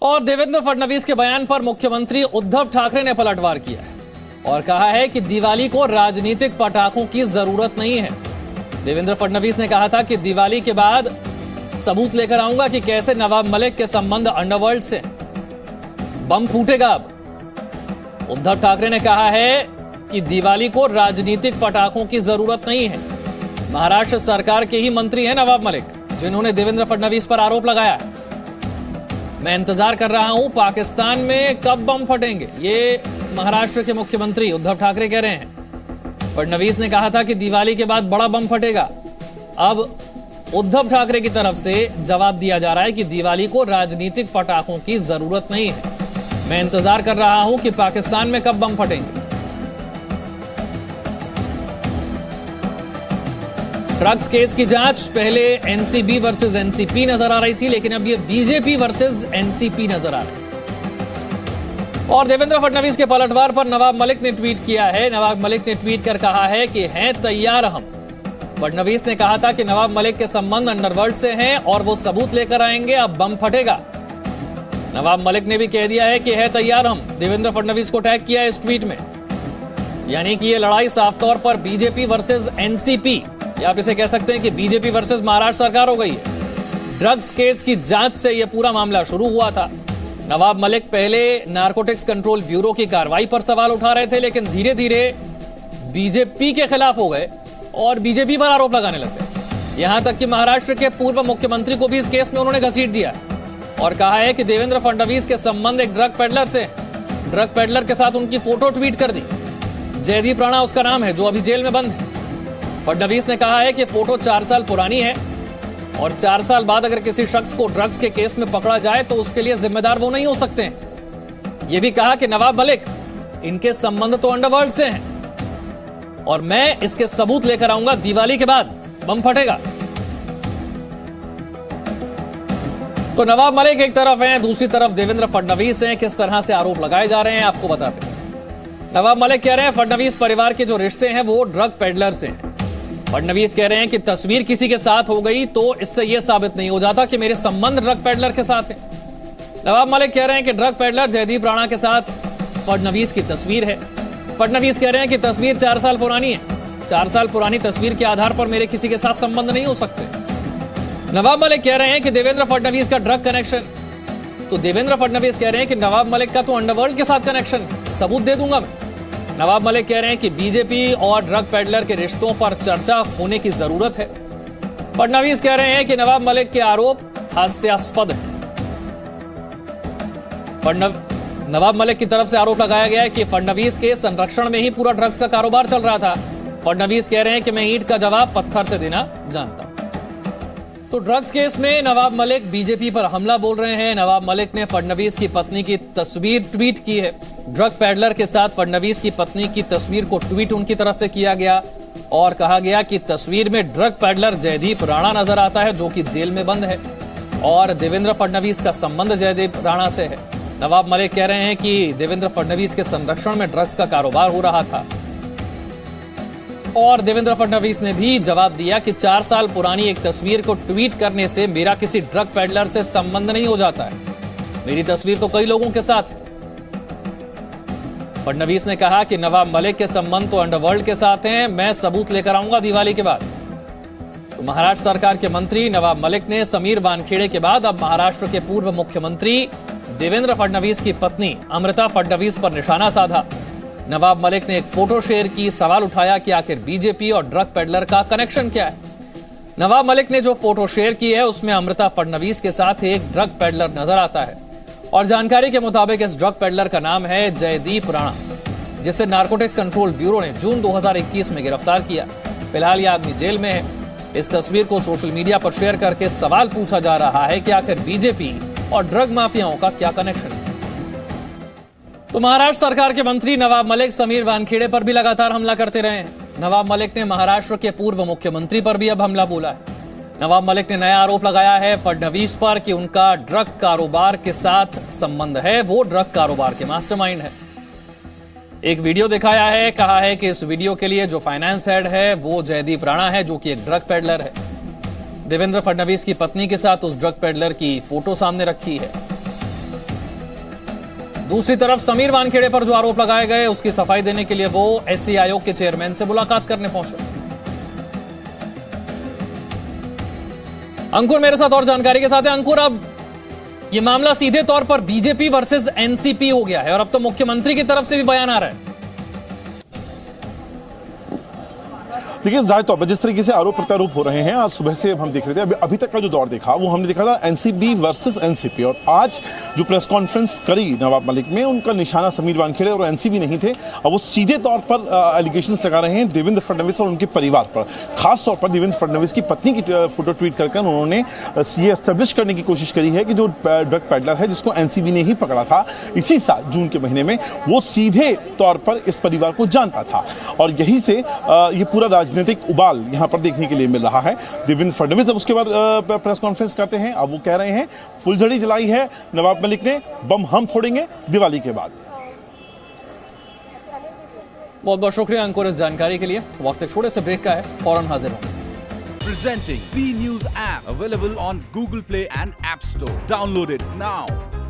और देवेंद्र फडणवीस के बयान पर मुख्यमंत्री उद्धव ठाकरे ने पलटवार किया है और कहा है कि दिवाली को राजनीतिक पटाखों की जरूरत नहीं है। देवेंद्र फडणवीस ने कहा था कि दिवाली के बाद सबूत लेकर आऊंगा कि कैसे नवाब मलिक के संबंध अंडरवर्ल्ड से, बम फूटेगा। अब उद्धव ठाकरे ने कहा है कि दिवाली को राजनीतिक पटाखों की जरूरत नहीं है। महाराष्ट्र सरकार के ही मंत्री हैं नवाब मलिक, जिन्होंने देवेंद्र फडणवीस पर आरोप लगाया है। मैं इंतजार कर रहा हूं पाकिस्तान में कब बम फटेंगे, ये महाराष्ट्र के मुख्यमंत्री उद्धव ठाकरे कह रहे हैं। फडणवीस ने कहा था कि दिवाली के बाद बड़ा बम फटेगा। अब उद्धव ठाकरे की तरफ से जवाब दिया जा रहा है कि दिवाली को राजनीतिक पटाखों की जरूरत नहीं है। मैं इंतजार कर रहा हूं कि पाकिस्तान में कब बम फटेंगे। ड्रग्स केस की जांच पहले एनसीबी वर्सेस एनसीपी नजर आ रही थी, लेकिन अब ये बीजेपी वर्सेस एनसीपी नजर आ रही है। और देवेंद्र फडणवीस के पलटवार पर नवाब मलिक ने ट्वीट किया है। नवाब मलिक ने ट्वीट कर कहा है कि हैं तैयार हम। फडणवीस ने कहा था कि नवाब मलिक के संबंध अंडरवर्ल्ड से हैं और वो सबूत लेकर आएंगे, अब बम फटेगा। नवाब मलिक ने भी कह दिया है कि है तैयार हम। देवेंद्र फडणवीस को टैग किया है इस ट्वीट में। यानी कि ये लड़ाई साफ तौर पर बीजेपी वर्सेस एनसीपी, या आप इसे कह सकते हैं कि बीजेपी वर्सेस महाराष्ट्र सरकार हो गई है। ड्रग्स केस की जांच से यह पूरा मामला शुरू हुआ था। नवाब मलिक पहले नारकोटिक्स कंट्रोल ब्यूरो की कार्रवाई पर सवाल उठा रहे थे, लेकिन धीरे धीरे बीजेपी के खिलाफ हो गए और बीजेपी पर आरोप लगाने लगे। यहां तक कि महाराष्ट्र के पूर्व मुख्यमंत्री को भी इस केस में उन्होंने घसीट दिया और कहा है कि देवेंद्र फडणवीस के संबंध एक ड्रग पेडलर से। ड्रग पेडलर के साथ उनकी फोटो ट्वीट कर दी। जयदीप राणा उसका नाम है, जो अभी जेल में बंद है। फडणवीस ने कहा है कि फोटो 4 साल पुरानी है और 4 साल बाद अगर किसी शख्स को ड्रग्स के केस में पकड़ा जाए तो उसके लिए जिम्मेदार वो नहीं हो सकते हैं। यह भी कहा कि नवाब मलिक, इनके संबंध तो अंडरवर्ल्ड से हैं और मैं इसके सबूत लेकर आऊंगा। दिवाली के बाद बम फटेगा। तो नवाब मलिक एक तरफ हैं, दूसरी तरफ देवेंद्र फडणवीस हैं। किस तरह से आरोप लगाए जा रहे हैं आपको बताते हैं। नवाब मलिक कह रहे हैं फडणवीस परिवार के जो रिश्ते हैं वो ड्रग पेडलर से हैं। फडणवीस कह रहे हैं कि तस्वीर किसी के साथ हो गई तो इससे यह साबित नहीं हो जाता कि मेरे संबंध ड्रग पेडलर के साथ है। नवाब मलिक कह रहे हैं कि ड्रग पेडलर जयदीप राणा के साथ फडणवीस की तस्वीर है। फडणवीस कह रहे हैं कि तस्वीर 4 साल पुरानी है। 4 साल पुरानी तस्वीर के आधार पर मेरे किसी के साथ संबंध नहीं हो सकते। नवाब मलिक कह रहे हैं कि देवेंद्र फडणवीस का ड्रग कनेक्शन, तो देवेंद्र फडणवीस कह रहे हैं कि नवाब मलिक का तो अंडरवर्ल्ड के साथ कनेक्शन, सबूत दे दूंगा मैं। नवाब मलिक कह रहे हैं कि बीजेपी और ड्रग पेडलर के रिश्तों पर चर्चा होने की जरूरत है। फडणवीस कह रहे हैं कि नवाब मलिक के आरोप हास्यास्पद हैं। नवाब मलिक की तरफ से आरोप लगाया गया है कि फडणवीस के संरक्षण में ही पूरा ड्रग्स का कारोबार चल रहा था। फडणवीस कह रहे हैं कि मैं ईंट का जवाब पत्थर से देना जानता हूं। तो ड्रग्स केस में नवाब मलिक बीजेपी पर हमला बोल रहे हैं। नवाब मलिक ने फडणवीस की पत्नी की तस्वीर ट्वीट की है। ड्रग पेडलर के साथ फडणवीस की पत्नी की तस्वीर को ट्वीट उनकी तरफ से किया गया और कहा गया कि तस्वीर में ड्रग पेडलर जयदीप राणा नजर आता है, जो कि जेल में बंद है और देवेंद्र फडणवीस का संबंध जयदीप राणा से है। नवाब मलिक कह रहे हैं कि देवेंद्र फडणवीस के संरक्षण में ड्रग्स का कारोबार हो रहा था और देवेंद्र फडणवीस ने भी जवाब दिया कि 4 साल पुरानी एक तस्वीर को ट्वीट करने से मेरा किसी ड्रग पेडलर से संबंध नहीं हो जाता है। मेरी तस्वीर तो कई लोगों के साथ है। फडणवीस ने कहा कि नवाब मलिक के संबंध तो अंडरवर्ल्ड के साथ हैं, मैं सबूत लेकर आऊंगा दिवाली के बाद। तो महाराष्ट्र सरकार के मंत्री नवाब मलिक ने समीर वानखेड़े के बाद अब महाराष्ट्र के पूर्व मुख्यमंत्री देवेंद्र फडणवीस की पत्नी अमृता फडणवीस पर निशाना साधा। नवाब मलिक ने एक फोटो शेयर की, सवाल उठाया कि आखिर बीजेपी और ड्रग पेडलर का कनेक्शन क्या है। नवाब मलिक ने जो फोटो शेयर की है उसमें अमृता फडणवीस के साथ एक ड्रग पेडलर नजर आता है और जानकारी के मुताबिक इस ड्रग पेडलर का नाम है जयदीप राणा, जिसे नारकोटिक्स कंट्रोल ब्यूरो ने जून 2021 में गिरफ्तार किया। फिलहाल यह आदमी जेल में है। इस तस्वीर को सोशल मीडिया पर शेयर करके सवाल पूछा जा रहा है कि आखिर बीजेपी और ड्रग माफियाओं का क्या कनेक्शन है। तो महाराष्ट्र सरकार के मंत्री नवाब मलिक समीर वानखेड़े पर भी लगातार हमला करते रहे हैं। नवाब मलिक ने महाराष्ट्र के पूर्व मुख्यमंत्री पर भी अब हमला बोला है। नवाब मलिक ने नया आरोप लगाया है फडणवीस पर कि उनका ड्रग कारोबार के साथ संबंध है, वो ड्रग कारोबार के मास्टरमाइंड है। एक वीडियो दिखाया है, कहा है कि इस वीडियो के लिए जो फाइनेंस हेड है वो जयदीप राणा है, जो कि एक ड्रग पेडलर है। देवेंद्र फडणवीस की पत्नी के साथ उस ड्रग पेडलर की फोटो सामने रखी है। दूसरी तरफ समीर वानखेड़े पर जो आरोप लगाए गए उसकी सफाई देने के लिए वो एससी आयोग के चेयरमैन से मुलाकात करने पहुंचे। अंकुर मेरे साथ और जानकारी के साथ है। अंकुर, अब ये मामला सीधे तौर पर बीजेपी वर्सेस एनसीपी हो गया है और अब तो मुख्यमंत्री की तरफ से भी बयान आ रहा है। देखिए, जाहिर तौर पर जिस तरीके से आरोप प्रत्यारोप हो रहे हैं, आज सुबह से हम देख रहे थे, अभी तक का जो दौर देखा वो हमने देखा था एनसीबी वर्सेस एनसीपी, और आज जो प्रेस कॉन्फ्रेंस करी नवाब मलिक में, उनका निशाना समीर वानखेड़े और एनसीबी नहीं थे। अब वो सीधे तौर पर एलिगेशंस लगा रहे हैं देवेंद्र फडणवीस और उनके परिवार पर। खास तौर पर देवेंद्र फडणवीस की पत्नी की फोटो ट्वीट कर उन्होंने ये एस्टेब्लिश करने की कोशिश करी है कि जो ड्रग पैडलर है जिसको एनसीबी ने ही पकड़ा था इसी साल जून के महीने में, वो सीधे तौर पर इस परिवार को जानता था, और यही से ये पूरा राजनीतिक उबाल यहां पर देखने के लिए मिल रहा है। देवेंद्र फडणवीस अब उसके बाद प्रेस कॉन्फ्रेंस करते हैं। अब वो कह रहे हैं फुलझड़ी जलाई है नवाब मलिक ने, बम हम फोड़ेंगे दिवाली के बाद। बहुत बहुत शुक्रिया अंकुर इस जानकारी के लिए। वक्त एक छोटे से ब्रेक का है, फौरन हाजिर हूं। Presenting B News app available on Google Play and App Store. Download it now.